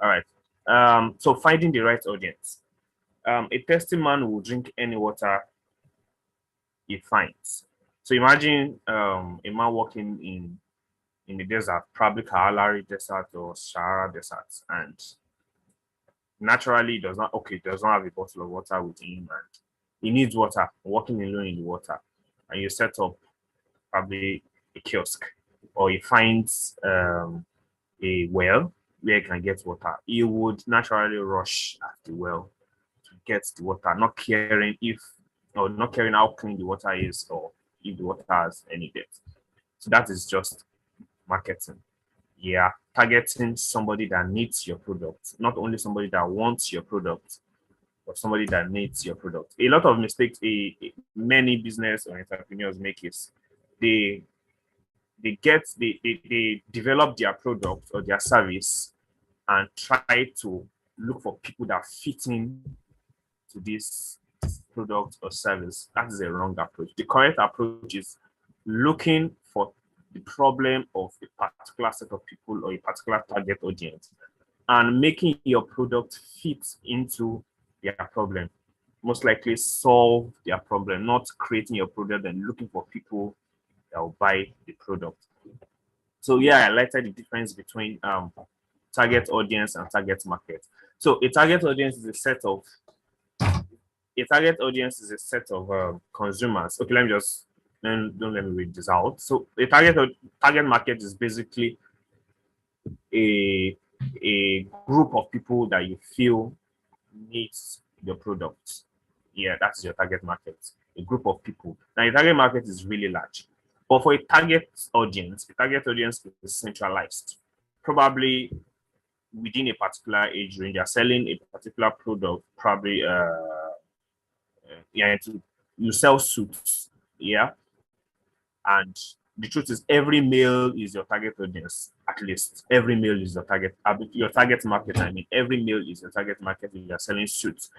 All right. So finding the right audience. A thirsty man will drink any water he finds. So imagine a man walking in the desert, probably Kalahari Desert or Sahara Desert, and naturally does not have a bottle of water with him, and he needs water, walking alone in the water, and you set up probably a kiosk, or he finds a well where he can get water. He would naturally rush at the well to get the water, not caring if or not caring how clean the water is or if the water has any dirt. So that is just marketing. Yeah, targeting somebody that needs your product, not only somebody that wants your product, but somebody that needs your product. A lot of mistakes many business or entrepreneurs make is they they develop their product or their service and try to look for people that fit in to this product or service. That is a wrong approach. The correct approach is looking for the problem of a particular set of people or a particular target audience and making your product fit into their problem. Most likely solve their problem, not creating your product and looking for people that will buy the product. So yeah, I highlighted the difference between target audience and target market. So a target audience is a set of consumers. Okay, let me just don't let me read this out. So a target market is basically a group of people that you feel needs your product. Yeah, that's your target market. A group of people. Now, your target market is really large, but for a target audience is centralized. Probably within a particular age range, they're selling a particular product. Probably, yeah, you sell suits. Yeah, and the truth is, every male is your target audience. At least every male is your target market. I mean, every male is your target market if you're selling suits.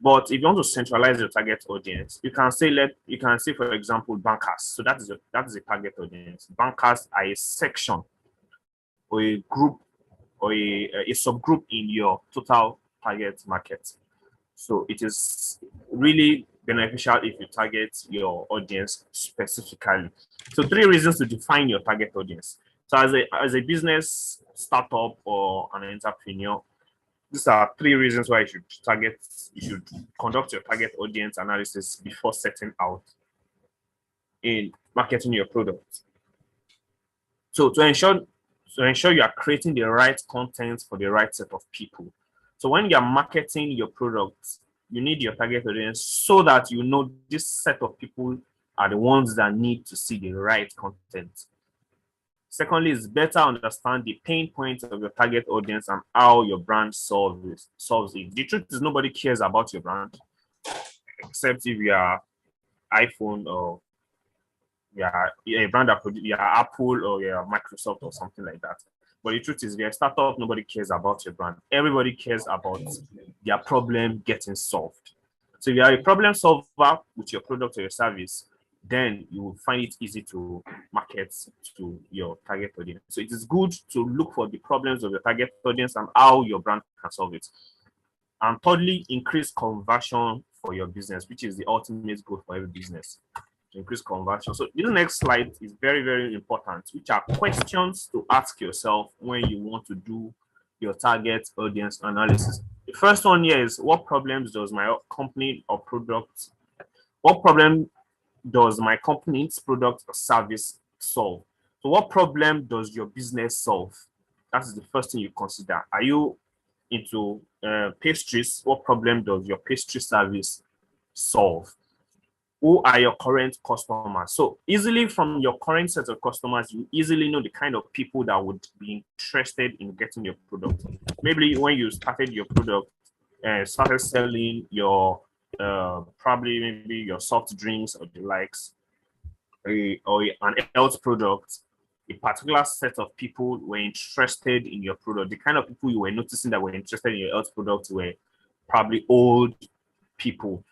But if you want to centralize your target audience, you can say, for example, bankers. So that is a target audience. Bankers are a section or a group or a subgroup in your total target market. So it is really beneficial if you target your audience specifically. So 3 reasons to define your target audience. So as a business startup or an entrepreneur, these are 3 reasons why you should conduct your target audience analysis before setting out in marketing your product. So to ensure you are creating the right content for the right set of people. So when you're marketing your product, you need your target audience so that you know this set of people are the ones that need to see the right content. Secondly, it's better understand the pain points of your target audience and how your brand solves it. The truth is nobody cares about your brand except if you are iPhone or you're a brand that you're Apple or you're Microsoft or something like that. But the truth is, if you're a startup, nobody cares about your brand. Everybody cares about their problem getting solved. So if you are a problem solver with your product or your service, then you will find it easy to market to your target audience. So it is good to look for the problems of your target audience and how your brand can solve it. And thirdly, increase conversion for your business, which is the ultimate goal for every business. To increase conversion. So this next slide is very, very important, which are questions to ask yourself when you want to do your target audience analysis. The first one here is, what problems does my company or product, what problem does my company's product or service solve? So what problem does your business solve? That is the first thing you consider. Are you into pastries? What problem does your pastry service solve? Who are your current customers? So easily from your current set of customers, you easily know the kind of people that would be interested in getting your product. Maybe when you started your product, started selling your probably maybe your soft drinks or the likes, or an health product, a particular set of people were interested in your product. The kind of people you were noticing that were interested in your health product were probably old people.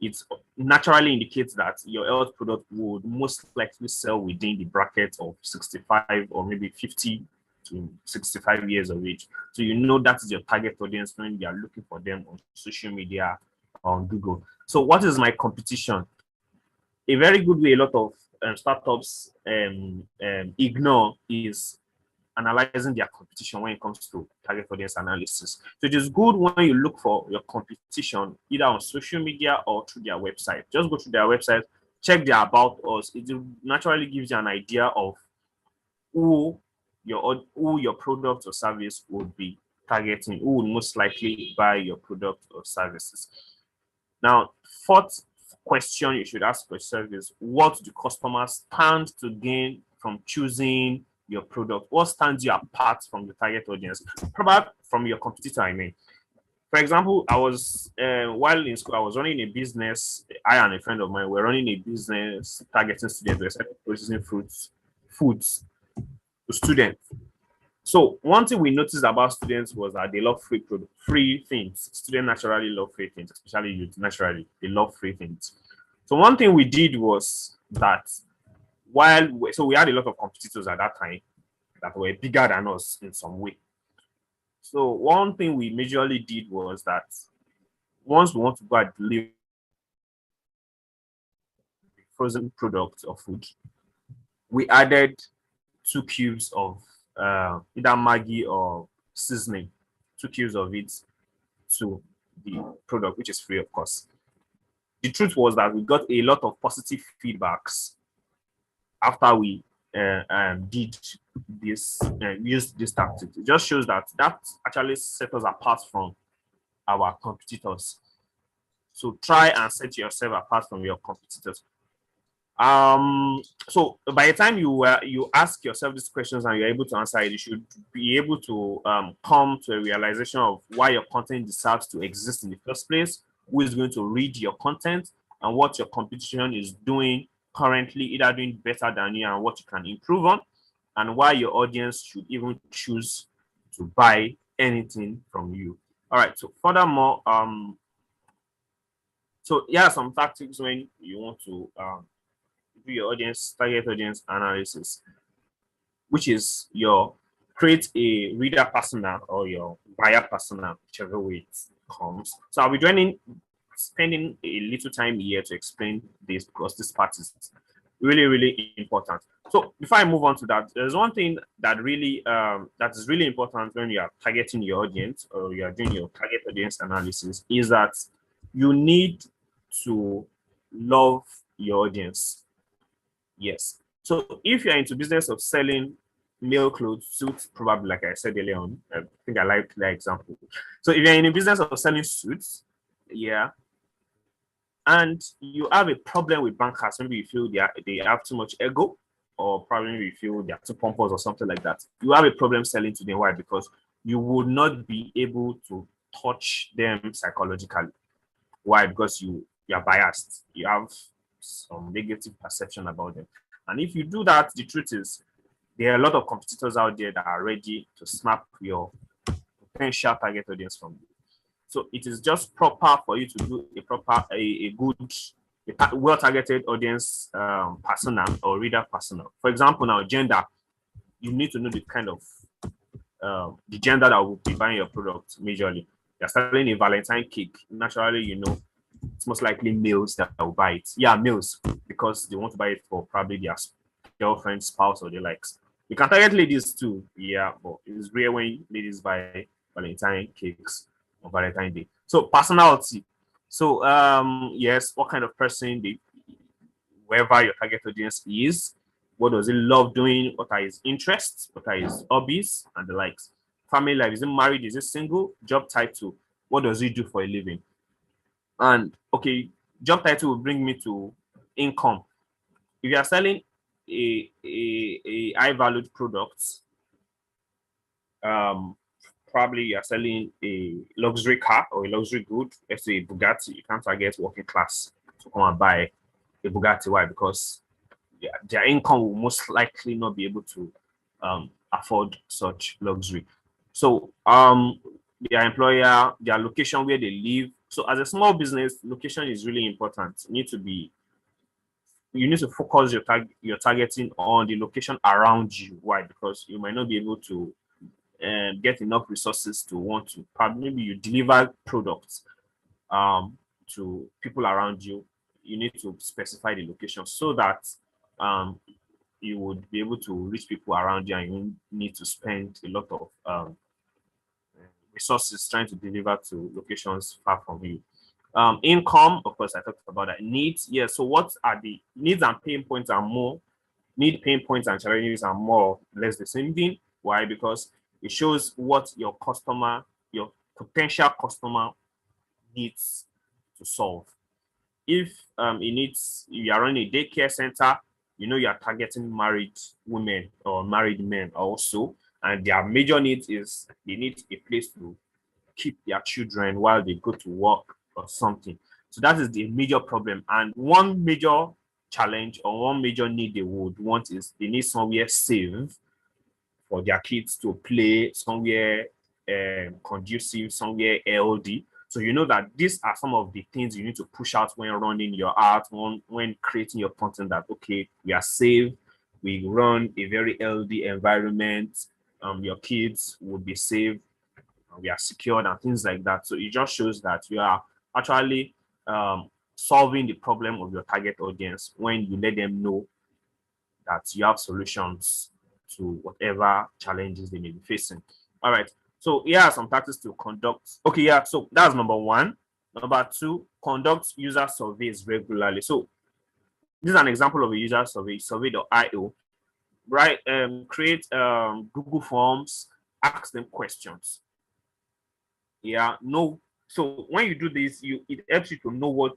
It naturally indicates that your health product would most likely sell within the bracket of 65 or maybe 50 to 65 years of age. So you know that is your target audience when you are looking for them on social media or on Google. So what is my competition? A very good way a lot of startups ignore is analyzing their competition when it comes to target audience analysis. So it is good when you look for your competition either on social media or through their website. Just go to their website, check their about us. It naturally gives you an idea of who your product or service would be targeting, who would most likely buy your product or services. Now, fourth question you should ask yourself is, what do customers stand to gain from choosing your product? What stands you apart from the target audience? Probably from your competitor, I mean. For example, I was while in school, I was running a business. I and a friend of mine were running a business targeting students. We started processing foods to students. So one thing we noticed about students was that they love free things. Students naturally love free things, especially youth. Naturally, they love free things. So one thing we did was that so we had a lot of competitors at that time that were bigger than us in some way. So one thing we majorly did was that once we want to go and deliver frozen products or food, we added 2 cubes of either Maggi or seasoning, 2 cubes of it to the product, which is free, of course. The truth was that we got a lot of positive feedbacks after we did this, used this tactic. It just shows that actually set us apart from our competitors. So try and set yourself apart from your competitors. So by the time you ask yourself these questions and you're able to answer it, you should be able to come to a realization of why your content deserves to exist in the first place, who is going to read your content, and what your competition is doing currently, either doing better than you and what you can improve on, and why your audience should even choose to buy anything from you. All right, so furthermore, so here are some tactics when you want to do your target audience analysis, which is your create a reader persona or your buyer persona, whichever way it comes. So I'll be spending a little time here to explain this because this part is really important. So before I move on to that, there's one thing that is really important when you are targeting your audience or you are doing your target audience analysis, is that you need to love your audience. Yes. So if you're into business of selling male clothes, suits, probably like I said earlier on, I think I like that example. So if you're in a business of selling suits, yeah, and you have a problem with bankers, maybe you feel they have too much ego, or probably you feel they're too pompous or something like that. You have a problem selling to them. Why? Because you would not be able to touch them psychologically. Why? Because you're biased. You have some negative perception about them. And if you do that, the truth is there are a lot of competitors out there that are ready to snap your potential target audience from you. So it is just proper for you to do a good, well-targeted audience persona or reader persona. For example, now gender, you need to know the kind of the gender that will be buying your product majorly. You're selling a Valentine cake. Naturally, it's most likely males that will buy it. Yeah, males, because they want to buy it for probably their girlfriend, spouse, or the likes. You can target ladies too, yeah, but it's rare when ladies buy Valentine cakes on Valentine Day. So personality. So yes, what kind of person whoever your target audience is, what does he love doing, what are his interests, what are his hobbies, and the likes. Family life, is he married, is he single, job title, what does he do for a living? And okay, job title will bring me to income. If you are selling a high valued product, probably you are selling a luxury car or a luxury good, let's say a Bugatti, you can't target working class to come and buy a Bugatti. Why? Because their income will most likely not be able to afford such luxury. So their employer, their location where they live. So as a small business, location is really important. You need to be you need to focus your targeting on the location around you. Why? Because you might not be able to get enough resources to want to, probably maybe you deliver products to people around you. You need to specify the location so that you would be able to reach people around you, and you need to spend a lot of resources trying to deliver to locations far from you. Income, of course, I talked about that. Needs, yeah. So what are the needs and pain points are more, need pain points and challenges are more or less the same thing. Why? Because it shows what your customer, your potential customer needs to solve. If it needs, you are running a daycare center, you know you are targeting married women or married men also, and their major needs is they need a place to keep their children while they go to work or something. So that is the major problem. And one major challenge or one major need they would want is they need somewhere safe for their kids to play, somewhere conducive, somewhere healthy. So you know that these are some of the things you need to push out when running your art, when creating your content, that okay, we are safe, we run a very healthy environment, your kids would be safe, we are secured and things like that. So it just shows that you are actually solving the problem of your target audience when you let them know that you have solutions to whatever challenges they may be facing. All right. So here are some tactics to conduct. Okay, yeah. So that's number one. Number two, conduct user surveys regularly. So this is an example of a user survey, survey.io. Right? Create Google Forms, ask them questions. Yeah, no. So when you do this, it helps you to know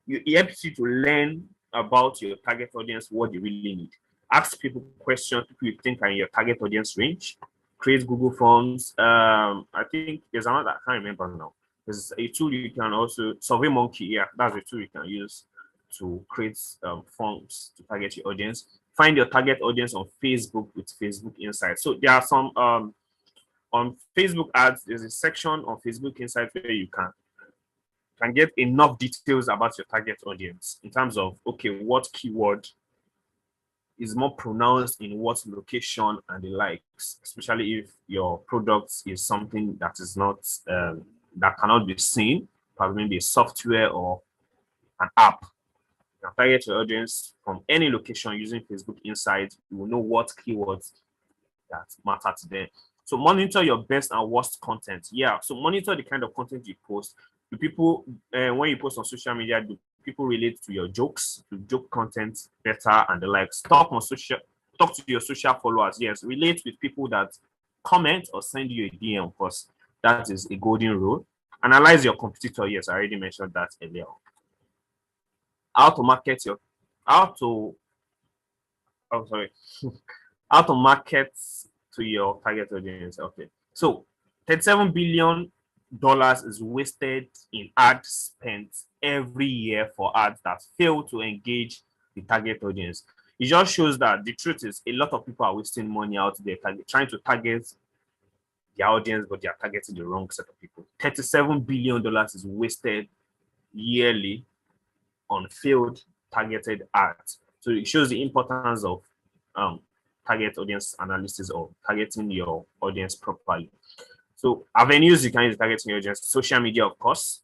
it helps you to learn about your target audience, what they really need. Ask people questions people you think are in your target audience range. Create Google Forms. I think there's another, I can't remember now. There's a tool you can also, SurveyMonkey. Yeah, that's a tool you can use to create forms to target your audience. Find your target audience on Facebook with Facebook Insights. So there are some on Facebook ads, there's a section on Facebook Insights where you can get enough details about your target audience in terms of, okay, what keyword is more pronounced in what location and the likes, especially if your product is something that is not that cannot be seen, probably maybe a software or an app. You can target your audience from any location using Facebook Insights. You will know what keywords that matter to them. So monitor your best and worst content. Yeah. So monitor the kind of content you post. Do people, when you post on social media, do people relate to your jokes, to joke content better and the likes? Talk to your social followers. Yes. Relate with people that comment or send you a DM. Of course, that is a golden rule. Analyze your competitor. Yes, I already mentioned that earlier. How to market your, how to, oh, sorry. How to market to your target audience. Okay. So $37 billion is wasted in ad spent every year for ads that fail to engage the target audience. It just shows that the truth is a lot of people are wasting money out there trying to target their audience, but they are targeting the wrong set of people. $37 billion is wasted yearly on failed targeted ads. So it shows the importance of target audience analysis or targeting your audience properly. So avenues you can use targeting your audience: social media, of course,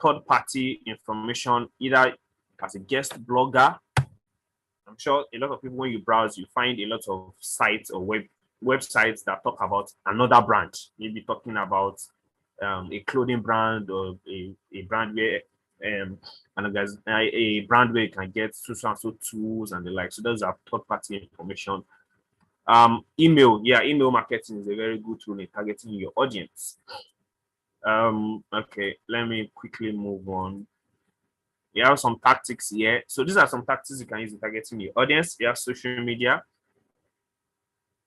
third-party information, either as a guest blogger. I'm sure a lot of people, when you browse, you find a lot of sites or websites that talk about another brand, maybe talking about a clothing brand or a brand where and a brand where you can get so tools and the like. So those are third-party information. Email, yeah, email marketing is a very good tool in targeting your audience. Okay, let me quickly move on. We have some tactics here. So these are some tactics you can use in targeting your audience. You have social media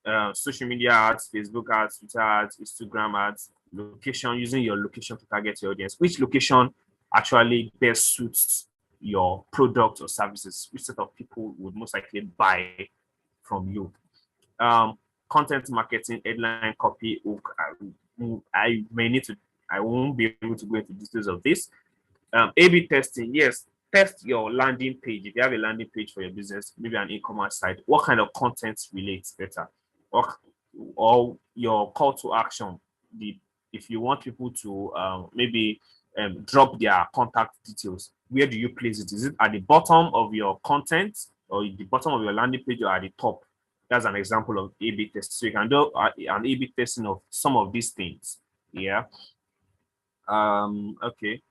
ads, Facebook ads, Twitter ads, Instagram ads, location, using your location to target your audience. Which location actually best suits your product or services? Which set of people would most likely buy from you? Content marketing, headline copy, hook. I won't be able to go into details of this. A/B testing, yes, test your landing page. If you have a landing page for your business, maybe an e-commerce site, what kind of content relates better? Or your call to action. If you want people to maybe drop their contact details, where do you place it? Is it at the bottom of your content, or the bottom of your landing page, or at the top? That's an example of A/B test. So you can do an A/B testing of some of these things. Yeah. Okay.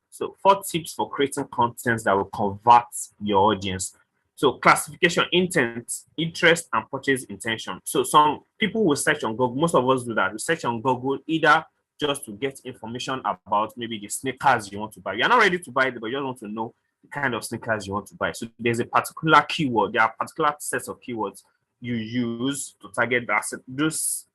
So 4 tips for creating content that will convert your audience. So classification, intent, interest, and purchase intention. So some people will search on Google. Most of us do that. We search on Google either just to get information about maybe the sneakers you want to buy. You're not ready to buy it, but you just want to know the kind of sneakers you want to buy. So there's a particular keyword. There are particular sets of keywords you use to target those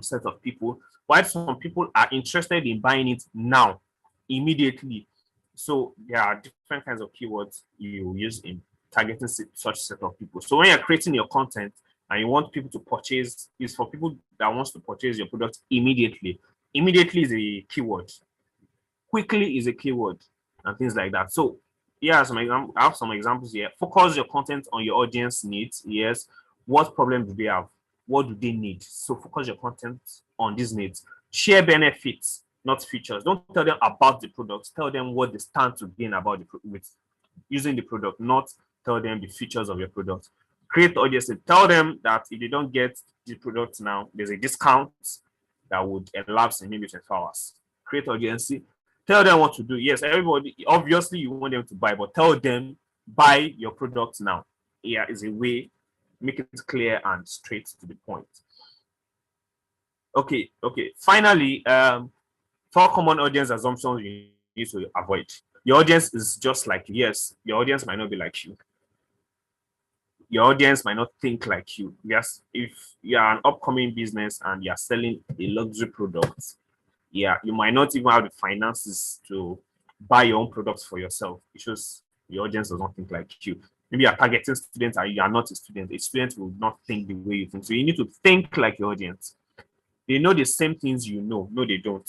set of people. While some people are interested in buying it now, immediately. So there are different kinds of keywords you use in targeting such set of people. So when you're creating your content and you want people to purchase, is for people that wants to purchase your product immediately. Immediately is a keyword. Quickly is a keyword, and things like that. So yeah, I have some examples here. Focus your content on your audience needs. Yes. What problem do they have? What do they need? So focus your content on these needs. Share benefits, not features. Don't tell them about the product. Tell them what they stand to gain about with using the product, not tell them the features of your product. Create audience. Tell them that if they don't get the product now, there's a discount that would elapse in maybe 24 hours. Create audience. Tell them what to do. Yes, everybody, obviously you want them to buy, but tell them buy your product now. Yeah, is a way, make it clear and straight to the point. Okay. Finally, 4 common audience assumptions you need to avoid. Your audience is just like you. Yes, your audience might not be like you. Your audience might not think like you. Yes, if you are an upcoming business and you are selling a luxury product, yeah, you might not even have the finances to buy your own products for yourself. It shows your audience does not think like you. Maybe you're targeting students and you are not a student. A student will not think the way you think. So you need to think like your audience. They know the same things you know. No, they don't.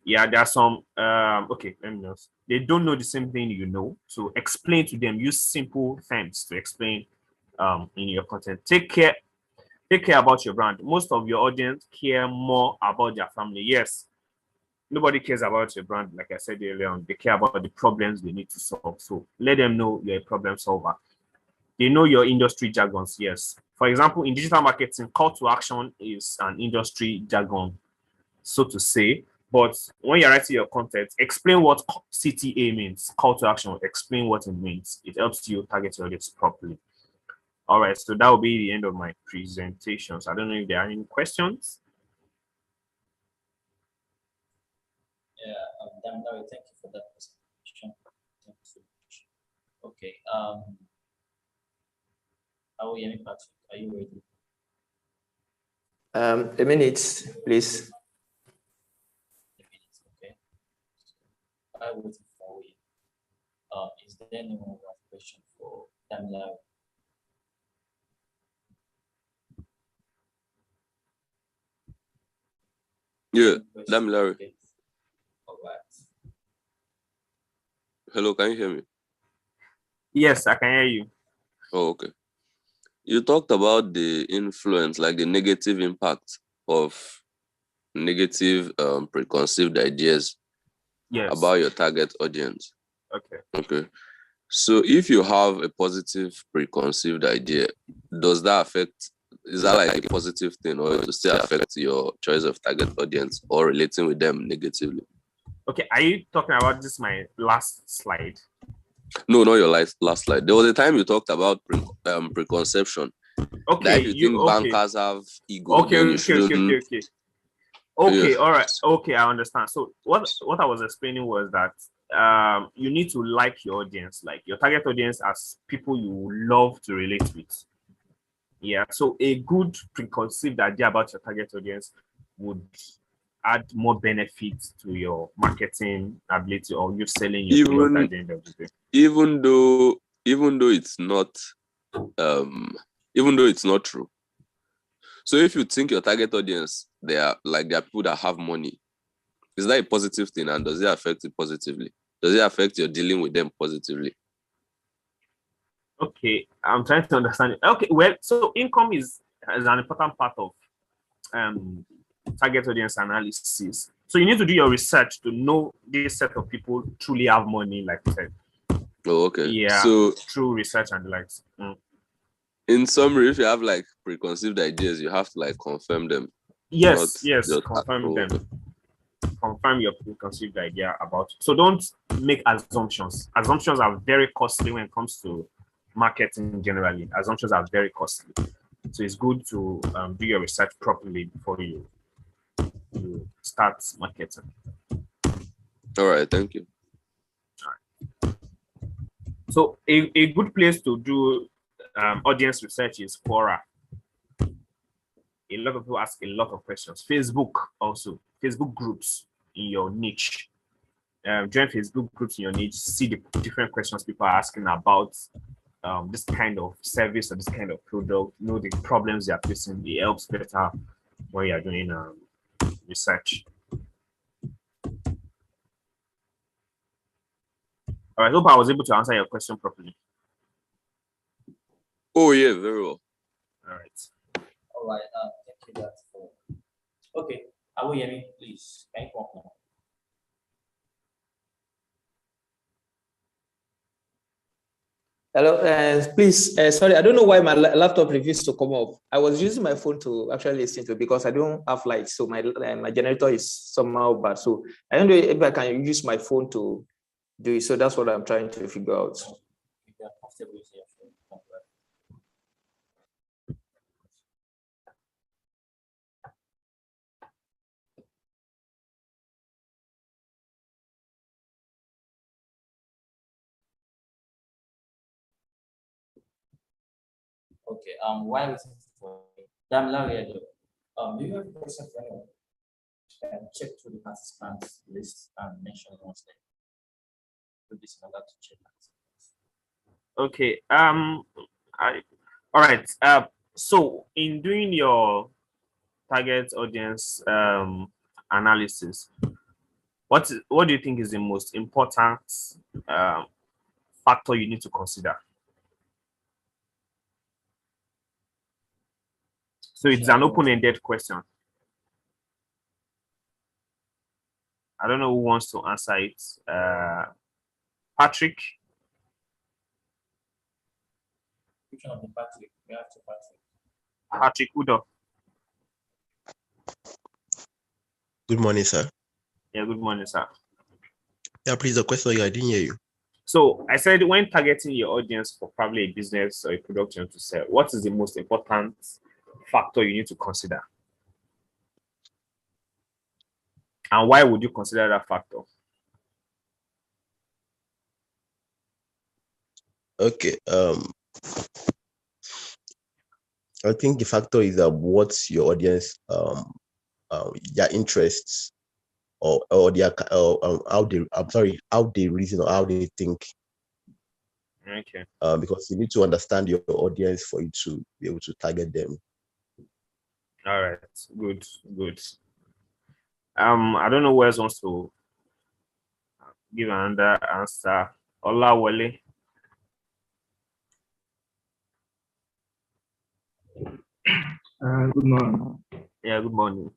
Yeah, there are some okay, let me just. They don't know the same thing you know. So explain to them. Use simple terms to explain in your content. Take care about your brand. Most of your audience care more about their family. Yes, nobody cares about your brand, like I said earlier on. They care about the problems they need to solve. So let them know you're a problem solver. They know your industry jargons. Yes. For example, in digital marketing, call to action is an industry jargon, so to say. But when you're writing your content, explain what CTA means. Call to action, explain what it means. It helps you target your audience properly. All right, so that will be the end of my presentation. So I don't know if there are any questions. Yeah, Damilare, thank you for that presentation. Thank you so much. Okay, Aoyemi Patrick, are you ready? A minute, please. A minute, okay. I waiting for you. Is there anyone who has a question for Damilare? Yeah, Damilare. Okay. All right. Hello, can you hear me? Yes, I can hear you. Oh, okay. You talked about the influence, like the negative impact of negative preconceived ideas about your target audience. Okay. So if you have a positive preconceived idea, does that affect, is that like a positive thing, or to still affect your choice of target audience or relating with them negatively? Okay, are you talking about this, my last slide? No, not your last slide. There was a time you talked about preconception. Okay, that if you think bankers have ego, then you shouldn't. Okay, all right. Okay, I understand. So what I was explaining was that you need to like your audience, like your target audience, as people you love to relate with. Yeah. So a good preconceived idea about your target audience would add more benefits to your marketing ability, or you selling your product at the end of the day. Even though it's not true. So if you think your target audience, they are people that have money, is that a positive thing, and does it affect it positively? Does it affect your dealing with them positively? Okay, I'm trying to understand it. Okay, well, so income is an important part of target audience analysis. So you need to do your research to know this set of people truly have money, like I said. Oh, okay. Yeah, So through research and the likes. In summary, if you have like preconceived ideas, you have to like confirm them. Yes, just confirm them. Confirm your preconceived idea about it. So don't make assumptions. Assumptions are very costly when it comes to marketing generally. Assumptions are very costly. So it's good to do your research properly before you start marketing. All right, thank you. All right. So a good place to do audience research is Quora. A lot of people ask a lot of questions. Facebook also. Facebook groups in your niche. Join Facebook groups in your niche. See the different questions people are asking about this kind of service or this kind of product. Know the problems they are facing. It helps better when you are doing research. All right, I hope I was able to answer your question properly. Oh yeah, very well. All right. All right. Thank you. That's for. Okay. Are we hearing? Please, can you come now? Hello, please. Sorry, I don't know why my laptop refused to come up. I was using my phone to actually listen to it because I don't have light, so my generator is somehow bad. So I don't know if I can use my phone to do it. So that's what I'm trying to figure out. If you are comfortable with your phone, come back. Okay. While waiting for Larry, do you have a question for anyone? Check through the participants list and mention one's name. Do this in order to check participants. Okay. All right. So in doing your target audience analysis, what do you think is the most important factor you need to consider? So it's an open-ended question. I don't know who wants to answer it. Patrick. Which one of the Patrick? We have to Patrick. Patrick Udo. Good morning, sir. Yeah, good morning, sir. Yeah, please, the question, I didn't hear you. So I said when targeting your audience for probably a business or a product you want to sell, what is the most important factor you need to consider? And why would you consider that factor? Okay. I think the factor is what's your audience, their interests, or their how they reason or how they think. Okay. Because you need to understand your audience for you to be able to target them. All right. Good. I don't know who else wants to give another answer. Olawale. Good morning. Yeah, good morning.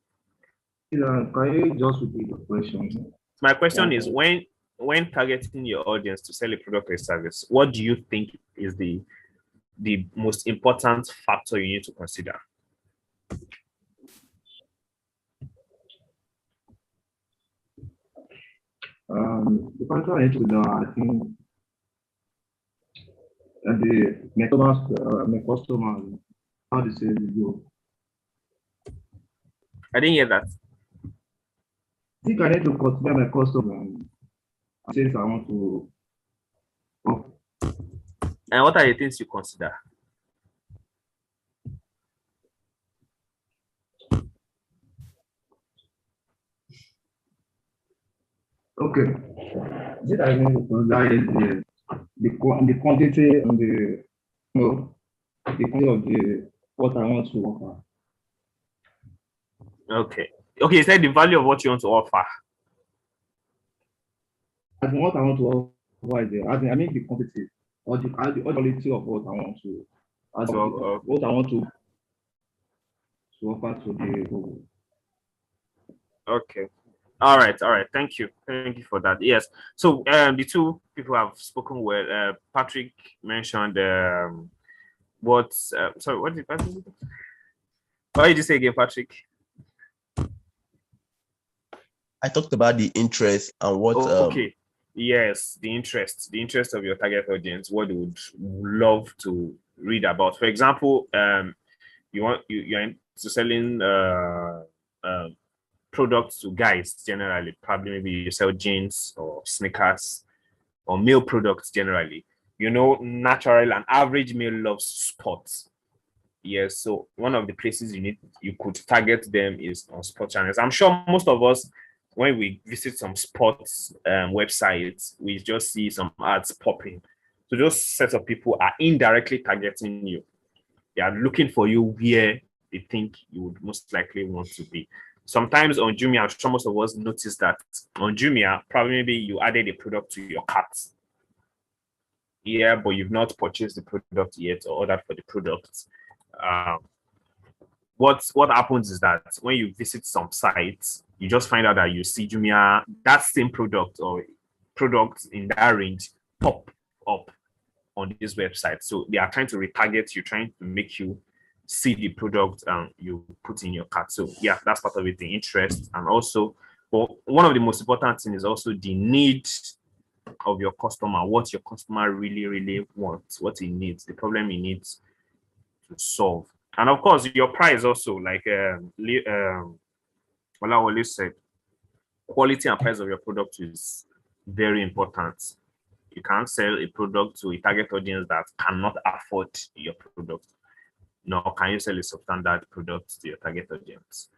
Can you just repeat the question? My question is when targeting your audience to sell a product or a service, what do you think is the most important factor you need to consider? The factor I need to know, I think my customers, how they say they go. I didn't hear that. I think I need to consider my customers since I want to. And what are the things you consider? Okay. Did I need to consider the quantity and the quantity of the what I want to offer. Okay. Okay, you said the value of what you want to offer. as in what I want to offer is as in, I mean the quantity or the quality of what I want to, what I want to offer to the Google. Okay. All right. Thank you for that. Yes. So the two people have spoken well. Patrick mentioned what sorry, what did Patrick say? What did you say again, Patrick? I talked about the interest and what okay. Yes, the interest of your target audience, what they would love to read about. For example, you're into selling products to guys generally. Probably maybe you sell jeans or sneakers or male products generally. Naturally, an average male loves sports. Yes, so one of the places you could target them is on sport channels. I'm sure most of us, when we visit some sports websites, we just see some ads popping. So those sets of people are indirectly targeting you. They are looking for you where they think you would most likely want to be. Sometimes on Jumia, I'm sure most of us notice that on Jumia, probably maybe you added a product to your cart. Yeah, but you've not purchased the product yet or ordered for the product. What happens is that when you visit some sites, you just find out that you see Jumia, that same product or products in that range pop up on this website. So they are trying to retarget you, trying to make you see the product you put in your cart. So yeah, that's part of it, the interest. And also, but one of the most important things is also the need of your customer, what your customer really wants, what he needs, the problem he needs to solve. And of course, your price also, like Olawale said, quality and price of your product is very important. You can't sell a product to a target audience that cannot afford your product. Nor can you sell a substandard product to your target audience.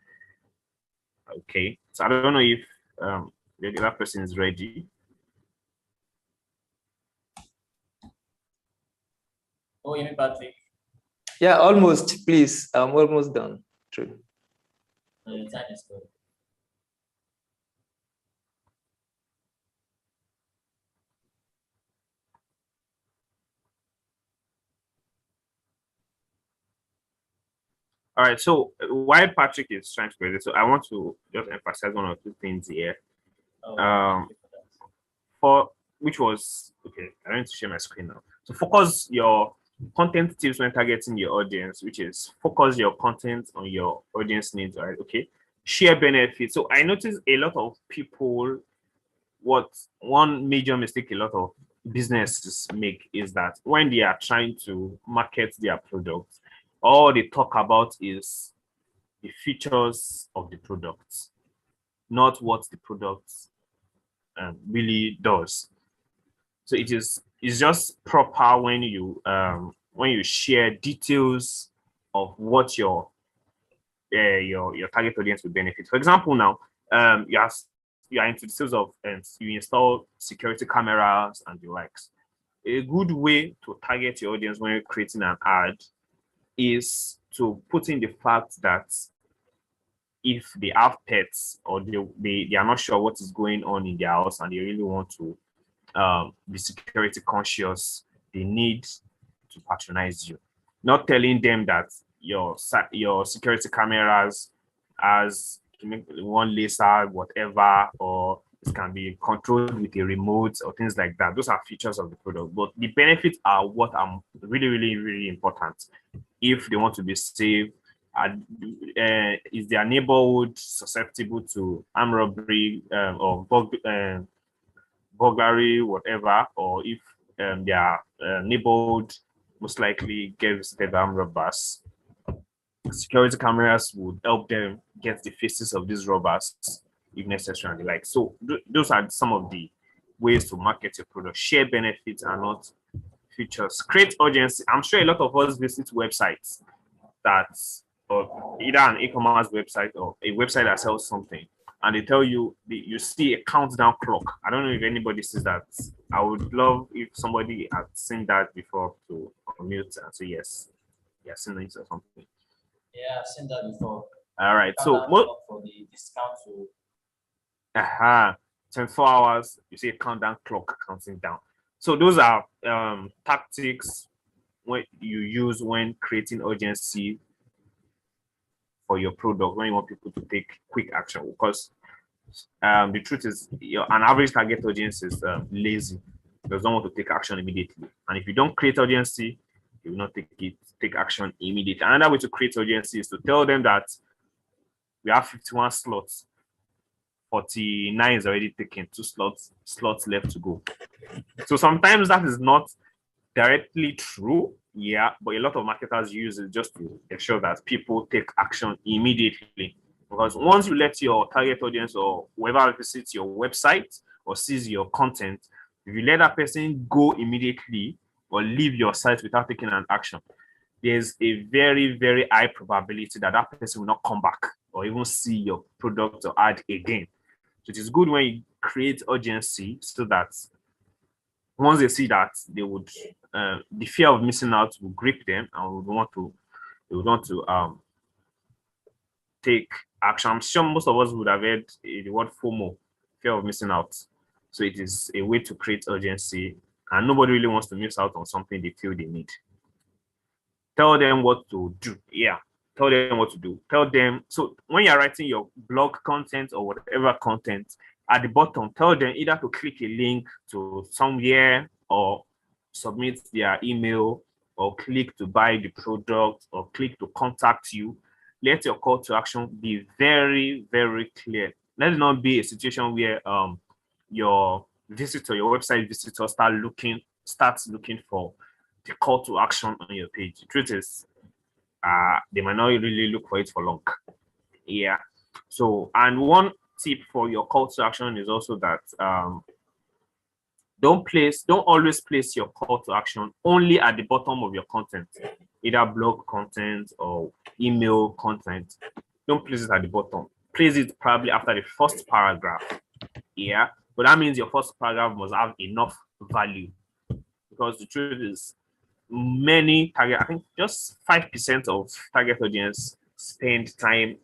Okay, so I don't know if the other person is ready. Oh, you mean Patrick? Yeah, almost. Please, I'm almost done. True. The time is good. All right, so while Patrick is trying to create it, so I want to just emphasize one or two things here. For which was okay, I need to share my screen now. So focus your content tips when targeting your audience, which is focus your content on your audience needs, right? Okay. Share benefits. So I noticed a lot of people, what one major mistake a lot of businesses make is that when they are trying to market their product, all they talk about is the features of the product, not what the product really does. So it's just proper when you share details of what your target audience will benefit. For example, now you are into the sales of you install security cameras and the likes. A good way to target your audience when you're creating an ad is to put in the fact that if they have pets or they are not sure what is going on in their house and they really want to be security conscious, they need to patronize you. Not telling them that your security cameras has one laser, whatever, or it can be controlled with a remote or things like that. Those are features of the product, but the benefits are what are really important. If they want to be safe, is their neighborhood susceptible to armed robbery or burglary, whatever, or if their neighborhood most likely get visited by armed robbers, security cameras would help them get the faces of these robbers if necessary and the like. So those are some of the ways to market your product. Share benefits and not features. Create urgency. I'm sure a lot of us visit websites that, or either an e-commerce website or a website that sells something, and they tell you you see a countdown clock. I don't know if anybody sees that. I would love if somebody had seen that before to unmute and say yes. Yeah, seen it or something. Yeah, I've seen that before. All right. So for the discount to 24 hours, you see a countdown clock counting down. So those are tactics when you use when creating urgency for your product, when you want people to take quick action. Because the truth is, an average target audience is lazy, does not want to take action immediately. And if you don't create urgency, you will not take action immediately. Another way to create urgency is to tell them that we have 51 slots, 49 is already taken, 2 slots left to go. So sometimes that is not directly true, yeah, but a lot of marketers use it just to ensure that people take action immediately. Because once you let your target audience or whoever visits your website or sees your content, if you let that person go immediately or leave your site without taking an action, there's a very, very high probability that that person will not come back or even see your product or ad again. So it is good when you create urgency so that once they see that, they would the fear of missing out will grip them and they would want to take action. I'm sure most of us would have heard the word FOMO, fear of missing out. So it is a way to create urgency, and nobody really wants to miss out on something they feel they need. Tell them what to do. Yeah, tell them what to do. Tell them. So when you're writing your blog content or whatever content, at the bottom, tell them either to click a link to somewhere or submit their email or click to buy the product or click to contact you. Let your call to action be very, very clear. Let it not be a situation where your visitor, your website visitor starts looking for the call to action on your page. The truth is, they might not really look for it for long. Yeah. So, and one tip for your call to action is also that don't always place your call to action only at the bottom of your content, either blog content or email content. Don't place it at the bottom. Place it probably after the first paragraph. Yeah, but that means your first paragraph must have enough value, because the truth is, I think just 5% of target audience spend time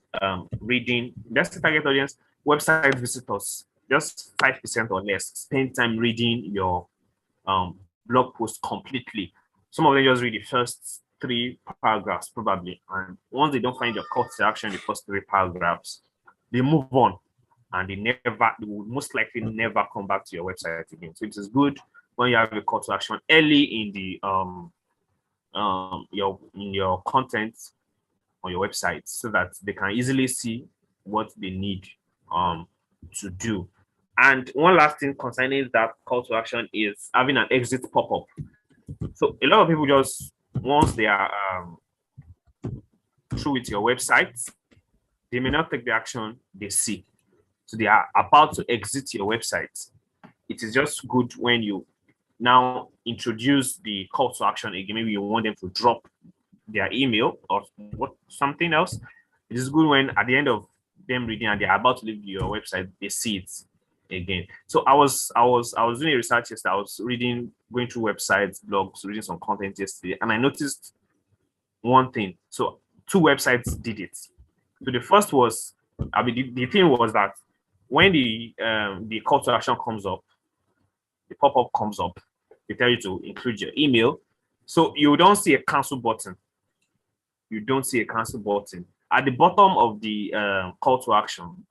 reading. That's the target audience. Website visitors, just 5% or less, spend time reading your blog post completely. Some of them just read the first 3 paragraphs probably, and once they don't find your call to action in the first 3 paragraphs, they move on, and they will most likely never come back to your website again. So it is good when you have a call to action early in the your content on your website, so that they can easily see what they need to do. And one last thing concerning that call to action is having an exit pop-up. So a lot of people just, once they are through with your website, they may not take the action they see. So they are about to exit your website. It is just good when you now introduce the call to action again. Maybe you want them to drop their email or something else. It is good when at the end of them reading and they're about to leave your website, they see it again. So I was doing a research yesterday. I was going through websites, blogs, reading some content yesterday, and I noticed one thing. So 2 websites did it. So the first was, the thing was that when the call to action comes up, the pop-up comes up, they tell you to include your email. So you don't see a cancel button. You don't see a cancel button. At the bottom of the call to action,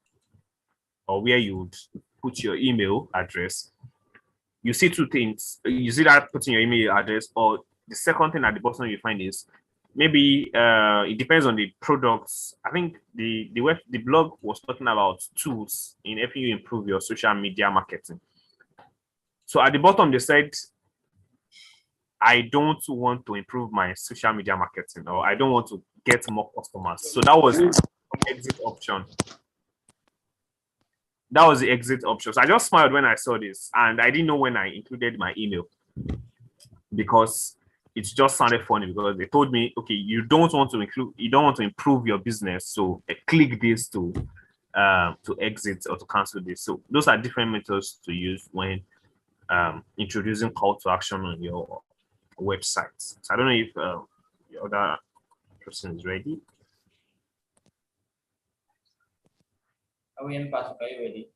or where you would put your email address, you see 2 things. You see that putting your email address, or the second thing at the bottom you find is maybe it depends on the products. I think the blog was talking about tools in helping you improve your social media marketing. So at the bottom they said, I don't want to improve my social media marketing, or I don't want to get more customers. So that was the exit option. That was the exit option. So I just smiled when I saw this, and I didn't know when I included my email, because it just sounded funny, because they told me, okay, you don't want to improve your business, so click this to exit or to cancel this. So those are different methods to use when introducing call to action on your website. So I don't know if the other person is ready. Are we in Patrick? Are you ready?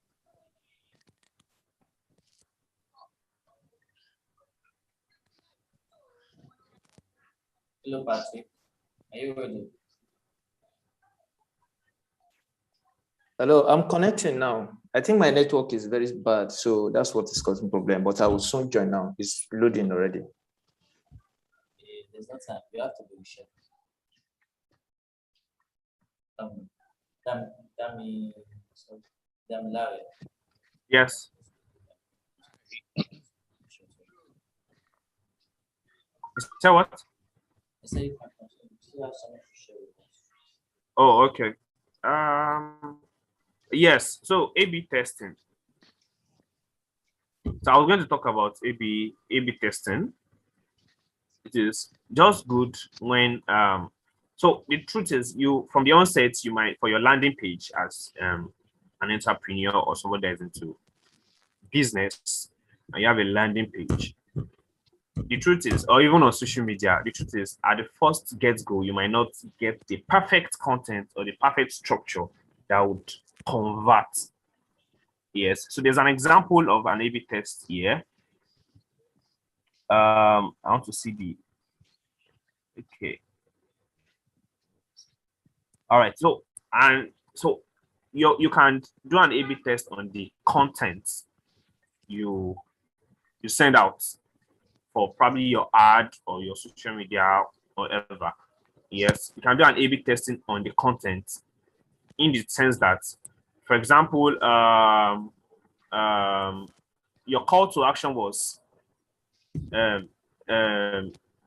Hello, Patrick. Are you ready? Hello, I'm connecting now. I think my network is very bad, so that's what is causing problem. But I will soon join now. It's loading already. There's no time. You have to do share. Dami, Larry. Yes. So what? I say you still have something to share with us. Oh, okay. Yes. So A/B testing. So I was going to talk about A/B testing. It is just good when so the truth is, you from the onset, you might, for your landing page as an entrepreneur or someone that is into business, and you have a landing page. The truth is, or even on social media, the truth is, at the first get-go, you might not get the perfect content or the perfect structure that would convert. Yes. So there's an example of an A/B test here. I want to see the. Okay. All right. So you can do an A/B test on the content you send out for probably your ad or your social media or whatever. Yes, you can do an A/B testing on the content in the sense that, for example, your call to action was um,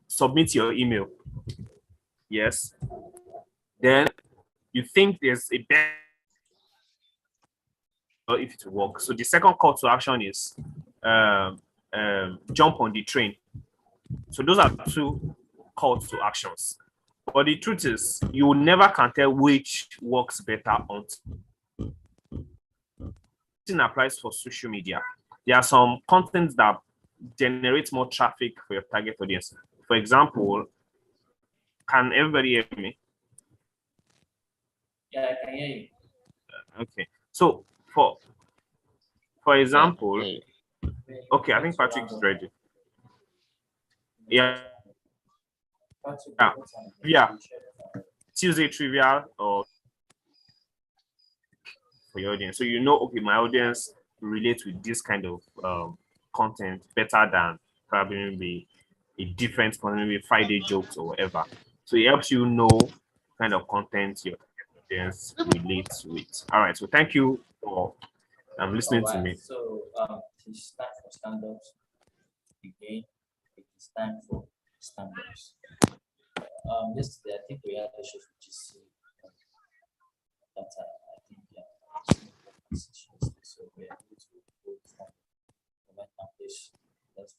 submit your email. Yes. Then you think there's a better if it will work. So the second call to action is jump on the train. So those are two calls to actions. But the truth is, you never can tell which works better until it applies for social media. There are some contents that generate more traffic for your target audience. For example, can everybody hear me? Yeah, I can hear you. Okay. So for example, okay, I think Patrick is ready. Yeah. Yeah. Tuesday trivia or for your audience. So you know, okay, my audience relates with this kind of content better than probably maybe a different content, maybe Friday jokes or whatever. So it helps you know kind of content your audience relates with. All right. So thank you for listening to me. So it's time for stand-ups. Again, it is time for stand-ups. Yesterday I think we had a show for GC. That I think so we are able to go stand-up. Please, let's